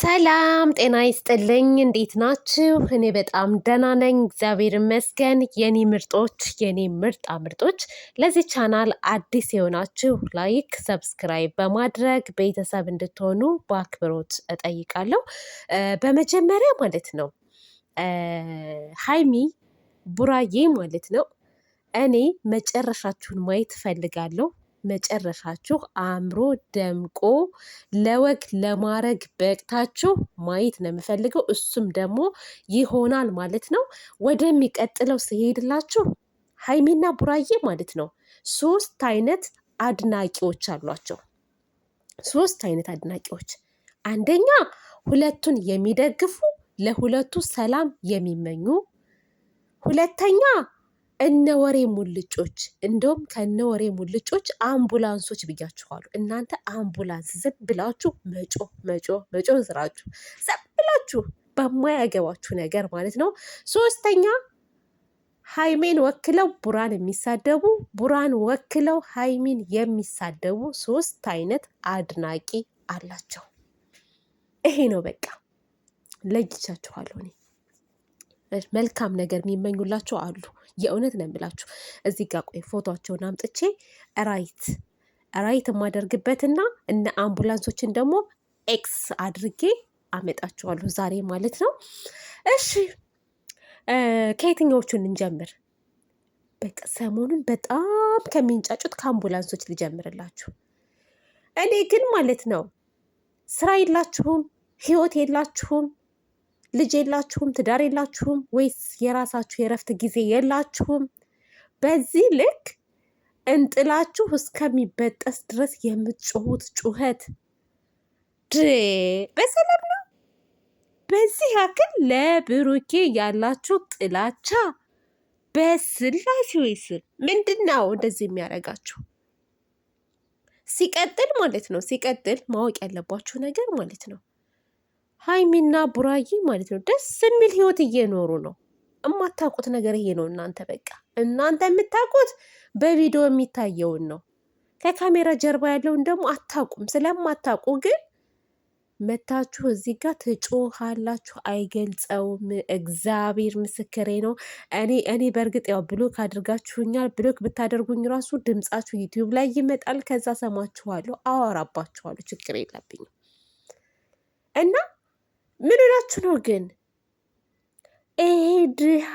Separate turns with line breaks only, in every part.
ሰላም ጤና ይስጥልኝ። እንዴት ናችሁ? እኔ በጣም ደህና ነኝ፣ እግዚአብሔር ይመስገን። የኔ ምርጦች፣ የኔ ምርጣ ምርጦች፣ ለዚህ ቻናል አዲስ የሆናችሁ ላይክ፣ ሰብስክራይብ በማድረግ ቤተሰብ እንድትሆኑ በአክብሮት እጠይቃለሁ። በመጀመሪያ ማለት ነው ሀይሚ ቡራዬ ማለት ነው እኔ መጨረሻችሁን ማየት እፈልጋለሁ። መጨረሻችሁ አምሮ ደምቆ ለወግ ለማረግ በቅታችሁ ማየት ነው የምፈልገው። እሱም ደግሞ ይሆናል ማለት ነው። ወደሚቀጥለው ሲሄድላችሁ ሀይሚና ቡራዬ ማለት ነው ሶስት አይነት አድናቂዎች አሏቸው። ሶስት አይነት አድናቂዎች፣ አንደኛ ሁለቱን የሚደግፉ ለሁለቱ ሰላም የሚመኙ፣ ሁለተኛ እነ ወሬ ሙልጮች፣ እንደውም ከነ ወሬ ሙልጮች አምቡላንሶች ብያችኋሉ። እናንተ አምቡላንስ ዝም ብላችሁ መጮ ስራችሁ፣ ዝም ብላችሁ በማያገባችሁ ነገር ማለት ነው። ሶስተኛ ሀይሜን ወክለው ቡራን የሚሳደቡ፣ ቡራን ወክለው ሀይሚን የሚሳደቡ ሶስት አይነት አድናቂ አላቸው። ይሄ ነው በቃ ለይቻችኋለሁ። እኔ መልካም ነገር የሚመኙላቸው አሉ። የእውነት ነው የምላችሁ። እዚህ ጋር ቆይ ፎቶቸውን አምጥቼ ራይት የማደርግበትና እነ አምቡላንሶችን ደግሞ ኤክስ አድርጌ አመጣችኋለሁ ዛሬ ማለት ነው። እሺ ከየትኛዎቹን እንጀምር? በቃ ሰሞኑን በጣም ከሚንጫጩት ከአምቡላንሶች ልጀምርላችሁ። እኔ ግን ማለት ነው ስራ የላችሁም፣ ህይወት የላችሁም፣ ልጅ የላችሁም፣ ትዳር የላችሁም ወይስ የራሳችሁ የእረፍት ጊዜ የላችሁም? በዚህ ልክ እንጥላችሁ እስከሚበጠስ ድረስ የምትጮሁት ጩኸት በሰላም ነው? በዚህ ያክል ለብሩኬ ያላችሁ ጥላቻ በስላሴ ወይስ ምንድን ነው እንደዚህ የሚያደርጋችሁ? ሲቀጥል ማለት ነው ማወቅ ያለባችሁ ነገር ማለት ነው ሀይሚና ቡራዬ ማለት ነው ደስ የሚል ህይወት እየኖሩ ነው። የማታውቁት ነገር ይሄ ነው። እናንተ የምታውቁት በቪዲዮ የሚታየውን ነው። ከካሜራ ጀርባ ያለውን ደግሞ አታውቁም። ስለማታውቁ ግን መታችሁ እዚህ ጋር ትጮሃላችሁ። አይገልጸውም። እግዚአብሔር ምስክሬ ነው። እኔ በእርግጥ ያው ብሎክ አድርጋችሁኛል። ብሎክ ብታደርጉኝ ራሱ ድምጻችሁ ዩቲዩብ ላይ ይመጣል። ከዛ ሰማችኋለሁ፣ አወራባችኋለሁ። ችግር የለብኝም እና ምን ሆናችሁ ነው ግን? ድሃ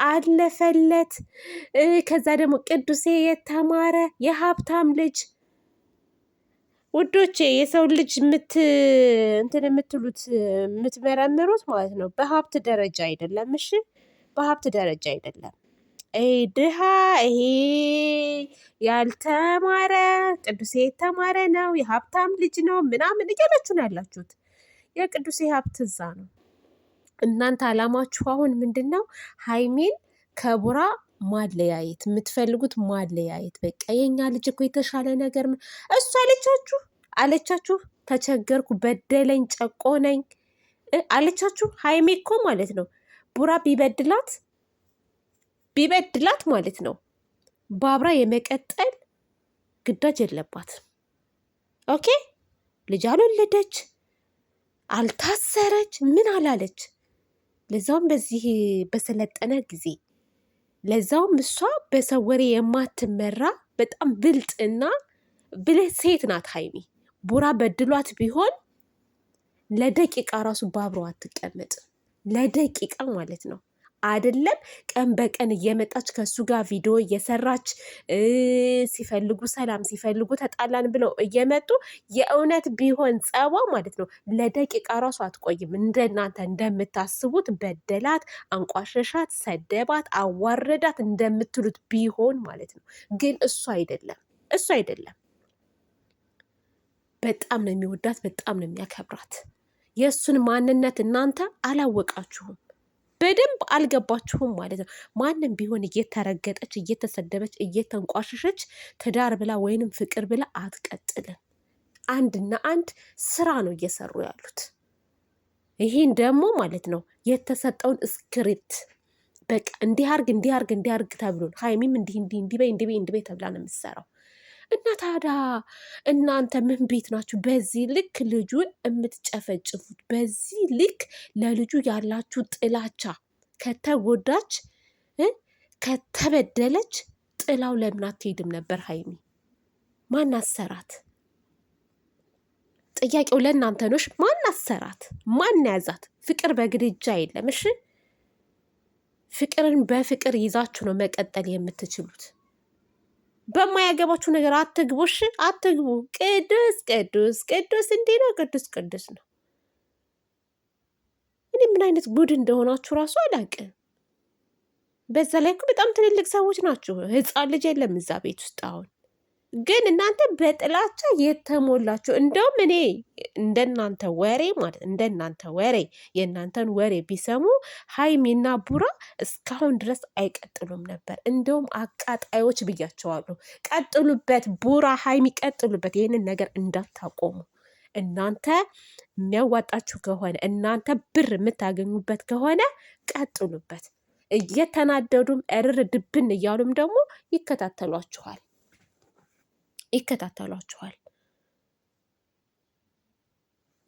አለፈለት። ከዛ ደግሞ ቅዱሴ የተማረ የሀብታም ልጅ። ውዶቼ የሰው ልጅ እንትን የምትሉት የምትመረምሩት ማለት ነው በሀብት ደረጃ አይደለም። እሺ በሀብት ደረጃ አይደለም። ድሃ ይሄ ያልተማረ ቅዱሴ የተማረ ነው የሀብታም ልጅ ነው ምናምን እያላችሁ ነው ያላችሁት። የቅዱሴ ሀብት እዛ ነው። እናንተ አላማችሁ አሁን ምንድን ነው? ሀይሜን ከቡራ ማለያየት የምትፈልጉት ማለያየት። በቃ የኛ ልጅ እኮ የተሻለ ነገር እሱ አለቻችሁ። ተቸገርኩ፣ በደለኝ፣ ጨቆነኝ አለቻችሁ። ሀይሜ እኮ ማለት ነው ቡራ ቢበድላት ማለት ነው በአብራ የመቀጠል ግዳጅ የለባት። ኦኬ ልጅ አልወለደች፣ አልታሰረች፣ ምን አላለች። ለዛውም በዚህ በሰለጠነ ጊዜ፣ ለዛውም እሷ በሰው ወሬ የማትመራ በጣም ብልጥና ብልህ ሴት ናት ሀይሚ። ቡራ በድሏት ቢሆን ለደቂቃ ራሱ በአብረው አትቀመጥም። ለደቂቃ ማለት ነው። አይደለም ቀን በቀን እየመጣች ከሱ ጋር ቪዲዮ እየሰራች ሲፈልጉ ሰላም ሲፈልጉ ተጣላን ብለው እየመጡ የእውነት ቢሆን ጸባ ማለት ነው ለደቂቃ ራሱ አትቆይም። እንደናንተ እንደምታስቡት በደላት፣ አንቋሸሻት፣ ሰደባት፣ አዋረዳት እንደምትሉት ቢሆን ማለት ነው። ግን እሱ አይደለም። በጣም ነው የሚወዳት፣ በጣም ነው የሚያከብራት። የእሱን ማንነት እናንተ አላወቃችሁም። በደንብ አልገባችሁም ማለት ነው። ማንም ቢሆን እየተረገጠች እየተሰደበች እየተንቋሸሸች ትዳር ብላ ወይንም ፍቅር ብላ አትቀጥልም። አንድና አንድ ስራ ነው እየሰሩ ያሉት። ይህን ደግሞ ማለት ነው የተሰጠውን ስክሪፕት በቃ እንዲህ አርግ ተብሎ ሀይሚም እንዲህ በይ ተብላ ነው የምትሰራው። እና ታዲያ እናንተ ምን ቤት ናችሁ? በዚህ ልክ ልጁን የምትጨፈጭፉት፣ በዚህ ልክ ለልጁ ያላችሁ ጥላቻ። ከተጎዳች ከተበደለች ጥላው ለምን አትሄድም ነበር? ሀይሚ ማን አሰራት? ጥያቄው ለእናንተ ነሽ። ማን አሰራት? ማን ያዛት? ፍቅር በግድጃ የለም። እሺ ፍቅርን በፍቅር ይዛችሁ ነው መቀጠል የምትችሉት። በማያገባችሁ ነገር አትግቡ። እሺ አትግቡ። ቅዱስ ቅዱስ ቅዱስ እንዲህ ነው። ቅዱስ ቅዱስ ነው። እኔ ምን አይነት ጉድ እንደሆናችሁ ራሱ አላውቅም። በዛ ላይ እኮ በጣም ትልልቅ ሰዎች ናችሁ። ህፃን ልጅ የለም እዛ ቤት ውስጥ። አሁን ግን እናንተ በጥላቻ የተሞላችሁ። እንደውም እኔ እንደናንተ ወሬ ማለት እንደናንተ ወሬ የእናንተን ወሬ ቢሰሙ ሀይሚና ቡራ እስካሁን ድረስ አይቀጥሉም ነበር። እንደውም አቃጣዮች ብያቸዋለሁ። ቀጥሉበት፣ ቡራ ሀይሚ ቀጥሉበት። ይህንን ነገር እንዳታቆሙ። እናንተ የሚያዋጣችሁ ከሆነ እናንተ ብር የምታገኙበት ከሆነ ቀጥሉበት። እየተናደዱም እርር ድብን እያሉም ደግሞ ይከታተሏችኋል።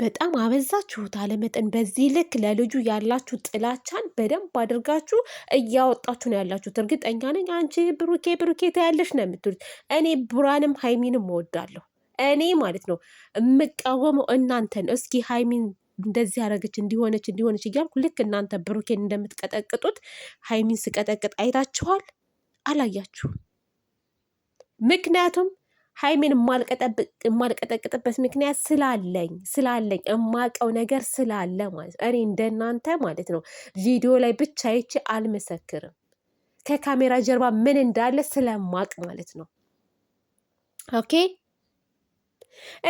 በጣም አበዛችሁት አለመጠን። በዚህ ልክ ለልጁ ያላችሁ ጥላቻን በደንብ አድርጋችሁ እያወጣችሁ ነው ያላችሁት። እርግጠኛ ነኝ አንቺ ብሩኬ ብሩኬ ታያለሽ ነው የምትሉት። እኔ ቡራንም ሀይሚንም እወዳለሁ። እኔ ማለት ነው የምቃወመው እናንተን። እስኪ ሀይሚን እንደዚህ ያደረገች እንዲሆነች እያልኩ ልክ እናንተ ብሩኬን እንደምትቀጠቅጡት ሀይሚን ስቀጠቅጥ አይታችኋል? አላያችሁም? ምክንያቱም ሀይሜን የማልቀጠቅጥበት ምክንያት ስላለኝ የማውቀው ነገር ስላለ ማለት ነው። እኔ እንደናንተ ማለት ነው ቪዲዮ ላይ ብቻ አይቼ አልመሰክርም። ከካሜራ ጀርባ ምን እንዳለ ስለማቅ ማለት ነው። ኦኬ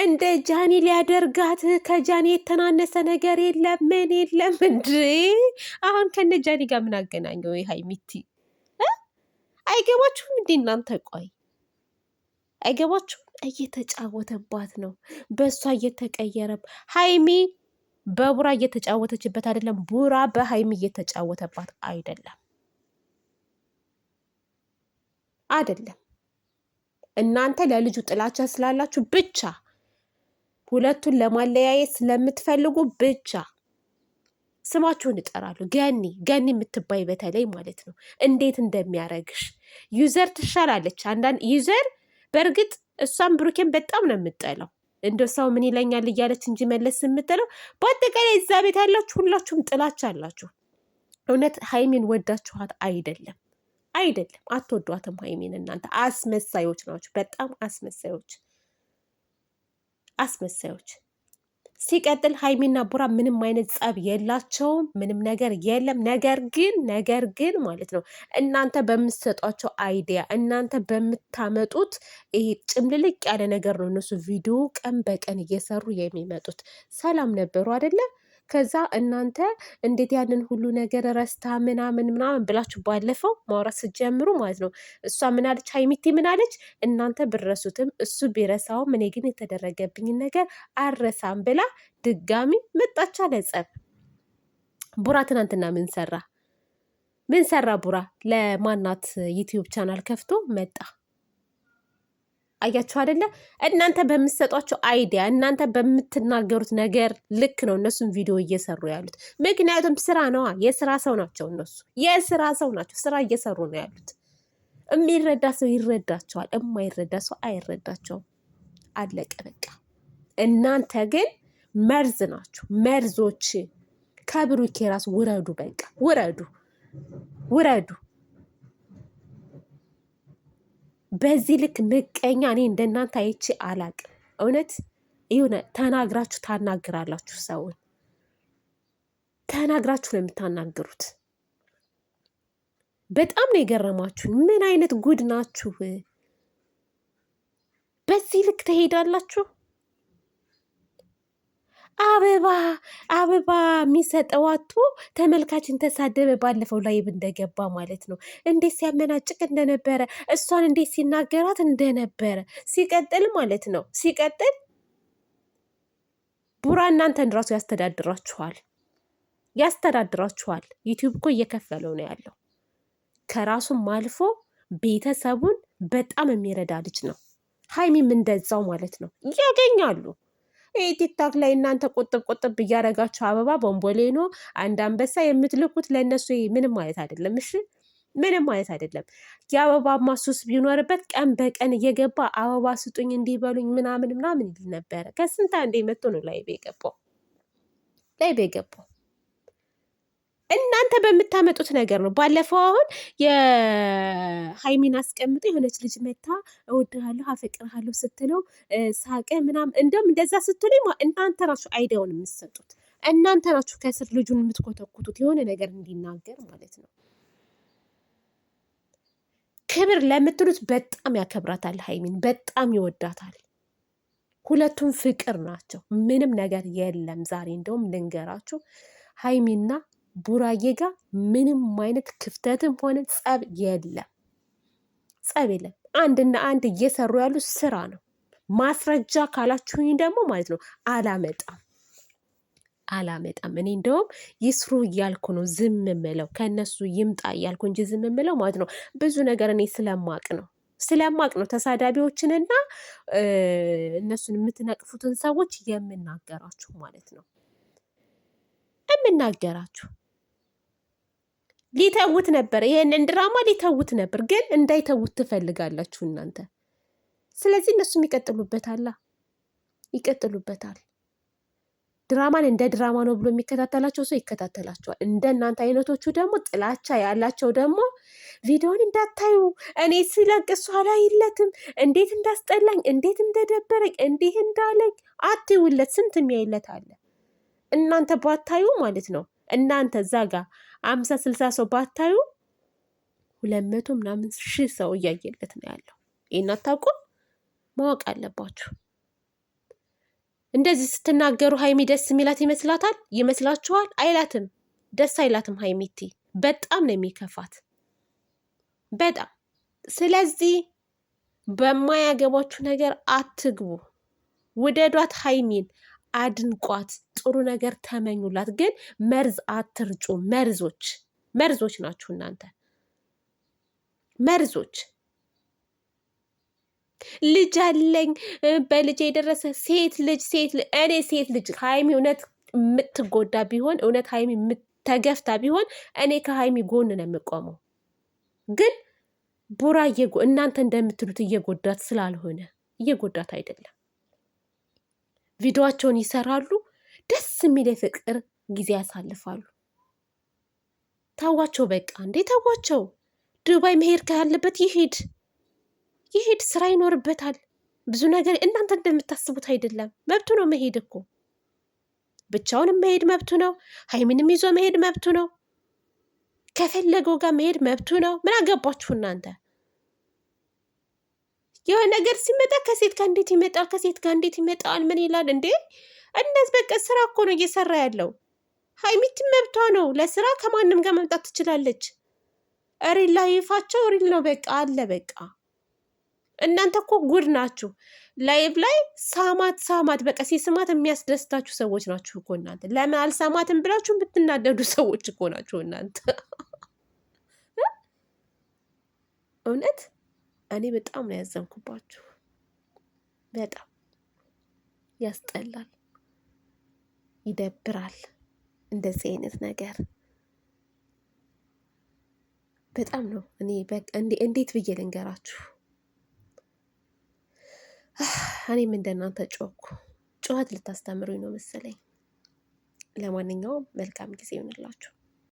እንደ ጃኒ ሊያደርጋት ከጃኒ የተናነሰ ነገር የለም። ምን የለም እንዴ? አሁን ከነ ጃኒ ጋር ምን አገናኘው? ሀይሚቲ አይገባችሁም እንዴ እናንተ? ቆይ አይገባችሁም? እየተጫወተባት ነው፣ በእሷ እየተቀየረ። ሀይሚ በቡራ እየተጫወተችበት አይደለም፣ ቡራ በሀይሚ እየተጫወተባት አይደለም። እናንተ ለልጁ ጥላቻ ስላላችሁ ብቻ ሁለቱን ለማለያየት ስለምትፈልጉ ብቻ ስማችሁን ይጠራሉ። ገኒ የምትባይ በተለይ ማለት ነው እንዴት እንደሚያረግሽ ዩዘር ትሻላለች። አንዳንድ ዩዘር በእርግጥ እሷም ብሩኬን በጣም ነው የምጠለው፣ እንደ ሰው ምን ይለኛል እያለች እንጂ መለስ የምትለው። በአጠቃላይ እዛ ቤት ያላችሁ ሁላችሁም ጥላቻ አላችሁ። እውነት ሀይሚን ወዳችኋት አይደለም። አትወዷትም ሀይሚን። እናንተ አስመሳዮች ናችሁ፣ በጣም አስመሳዮች። ሲቀጥል ሀይሚና ቡራ ምንም አይነት ጸብ የላቸውም፣ ምንም ነገር የለም። ነገር ግን ማለት ነው እናንተ በምትሰጧቸው አይዲያ፣ እናንተ በምታመጡት ይሄ ጭምልልቅ ያለ ነገር ነው እነሱ ቪዲዮ ቀን በቀን እየሰሩ የሚመጡት። ሰላም ነበሩ አይደለ? ከዛ እናንተ እንዴት ያንን ሁሉ ነገር ረስታ ምናምን ብላችሁ ባለፈው ማውራት ስትጀምሩ ማለት ነው እሷ ምናለች? ሀይሚቲ ምናለች? እናንተ ብረሱትም እሱ ቢረሳውም እኔ ግን የተደረገብኝን ነገር አረሳም ብላ ድጋሚ መጣቻ ለጸብ። ቡራ ትናንትና ምን ሰራ? ቡራ ለማናት ዩቲዩብ ቻናል ከፍቶ መጣ። አያችሁ አይደለ? እናንተ በምትሰጧቸው አይዲያ፣ እናንተ በምትናገሩት ነገር ልክ ነው እነሱም ቪዲዮ እየሰሩ ያሉት። ምክንያቱም ስራ ነዋ፣ የስራ ሰው ናቸው እነሱ፣ የስራ ሰው ናቸው። ስራ እየሰሩ ነው ያሉት። የሚረዳ ሰው ይረዳቸዋል፣ የማይረዳ ሰው አይረዳቸውም። አለቀ በቃ። እናንተ ግን መርዝ ናችሁ፣ መርዞች። ከብሩኬ ራስ ውረዱ፣ በቃ ውረዱ። በዚህ ልክ ምቀኛ እኔ እንደናንተ አይቼ አላቅም። እውነት የሆነ ተናግራችሁ ታናግራላችሁ፣ ሰውን ተናግራችሁ ነው የምታናግሩት። በጣም ነው የገረማችሁን። ምን አይነት ጉድ ናችሁ? በዚህ ልክ ትሄዳላችሁ? አበባ የሚሰጠው አቶ ተመልካችን ተሳደበ። ባለፈው ላይብ እንደገባ ማለት ነው እንዴት ሲያመናጭቅ እንደነበረ፣ እሷን እንዴት ሲናገራት እንደነበረ። ሲቀጥል ማለት ነው ቡራ እናንተን ራሱ ያስተዳድራችኋል። ዩቲዩብ እኮ እየከፈለው ነው ያለው። ከራሱም አልፎ ቤተሰቡን በጣም የሚረዳ ልጅ ነው። ሀይሚም እንደዛው ማለት ነው ያገኛሉ። ይህ ቲክታክ ላይ እናንተ ቁጥብ እያደረጋችሁ አበባ ቦምቦሌኖ አንድ አንበሳ የምትልኩት ለእነሱ ምንም ማለት አይደለም። እሺ ምንም ማለት አይደለም። የአበባ ማሱስ ቢኖርበት ቀን በቀን እየገባ አበባ ስጡኝ እንዲበሉኝ ምናምን ምናምን ይል ነበረ። ከስንት አንዴ መጥቶ ነው ላይቤ የገባው። እናንተ በምታመጡት ነገር ነው። ባለፈው አሁን የሀይሚን አስቀምጦ የሆነች ልጅ መታ እወድሃለሁ አፈቅርሃለሁ ስትለው ሳቀ ምናምን። እንደውም እንደዛ ስትሉኝ እናንተ ናችሁ አይዲያውን የምትሰጡት፣ እናንተ ናችሁ ከስር ልጁን የምትኮተኩቱት የሆነ ነገር እንዲናገር ማለት ነው። ክብር ለምትሉት በጣም ያከብራታል ሀይሚን፣ በጣም ይወዳታል። ሁለቱም ፍቅር ናቸው። ምንም ነገር የለም። ዛሬ እንደውም ልንገራችሁ ሀይሚና ቡራዬ ጋር ምንም አይነት ክፍተትም ሆነ ጸብ የለም። አንድና አንድ እየሰሩ ያሉ ስራ ነው። ማስረጃ ካላችሁኝ ደግሞ ማለት ነው አላመጣም። እኔ እንደውም ይስሩ እያልኩ ነው ዝም ምለው፣ ከእነሱ ይምጣ እያልኩ እንጂ ዝም ምለው ማለት ነው ብዙ ነገር እኔ ስለማቅ ነው ተሳዳቢዎችንና እነሱን የምትነቅፉትን ሰዎች የምናገራችሁ ማለት ነው የምናገራችሁ። ሊተውት ነበር፣ ይሄንን ድራማ ሊተውት ነበር፣ ግን እንዳይተውት ትፈልጋላችሁ እናንተ። ስለዚህ እነሱም ይቀጥሉበታል። ድራማን እንደ ድራማ ነው ብሎ የሚከታተላቸው ሰው ይከታተላቸዋል። እንደ እናንተ አይነቶቹ ደግሞ ጥላቻ ያላቸው ደግሞ ቪዲዮን እንዳታዩ፣ እኔ ሲለቅ እሷ አላይለትም፣ እንዴት እንዳስጠላኝ፣ እንዴት እንደደበረኝ፣ እንዲህ እንዳለኝ አትይውለት። ስንት የሚያይለት አለ። እናንተ ባታዩ ማለት ነው እናንተ እዛ ጋር 50-60 ሰው ባታዩ 200 ምናምን ሺህ ሰው እያየለት ነው ያለው። ይህን አታውቁም? ማወቅ አለባችሁ። እንደዚህ ስትናገሩ ሀይሚ ደስ የሚላት ይመስላችኋል? አይላትም፣ ደስ አይላትም። ሀይሚቲ በጣም ነው የሚከፋት፣ በጣም። ስለዚህ በማያገባችሁ ነገር አትግቡ። ውደዷት ሀይሚን፣ አድንቋት፣ ጥሩ ነገር ተመኙላት። ግን መርዝ አትርጩ። መርዞች ናችሁ እናንተ መርዞች። ልጅ አለኝ በልጅ የደረሰ ሴት ልጅ እኔ ሴት ልጅ ሀይሚ እውነት የምትጎዳ ቢሆን እውነት ሀይሚ ተገፍታ ቢሆን እኔ ከሀይሚ ጎን ነው የምቆመው። ግን ቡራ እናንተ እንደምትሉት እየጎዳት ስላልሆነ እየጎዳት አይደለም። ቪዲዮቸውን ይሰራሉ፣ ደስ የሚል የፍቅር ጊዜ ያሳልፋሉ። ታዋቸው በቃ እንዴ ታዋቸው። ዱባይ መሄድ ካለበት ይሄድ፣ ስራ ይኖርበታል። ብዙ ነገር እናንተ እንደምታስቡት አይደለም። መብቱ ነው መሄድ እኮ፣ ብቻውንም መሄድ መብቱ ነው። ሀይሚንም ይዞ መሄድ መብቱ ነው። ከፈለገው ጋር መሄድ መብቱ ነው። ምን አገባችሁ እናንተ? የሆነ ነገር ሲመጣ ከሴት ጋር እንዴት ይመጣል? ከሴት ጋር እንዴት ይመጣል? ምን ይላል እንዴ? እነዚህ በቃ ስራ እኮ ነው እየሰራ ያለው። ሀይሚቲ መብቷ ነው። ለስራ ከማንም ጋር መምጣት ትችላለች። ሪል ላይፋቸው ሪል ነው። በቃ አለ በቃ። እናንተ እኮ ጉድ ናችሁ። ላይቭ ላይ ሳማት በቃ ሲስማት የሚያስደስታችሁ ሰዎች ናችሁ እኮ እናንተ። ለምን አልሳማትም ብላችሁ ብትናደዱ ሰዎች እኮ ናችሁ እናንተ። እውነት እኔ በጣም ነው ያዘንኩባችሁ። በጣም ያስጠላል፣ ይደብራል። እንደዚህ አይነት ነገር በጣም ነው። እኔ እንዴት ብዬ ልንገራችሁ? እኔም እንደናንተ ጮኩ። ጩኸት ልታስተምሩኝ ነው መሰለኝ። ለማንኛውም መልካም ጊዜ ይሆንላችሁ።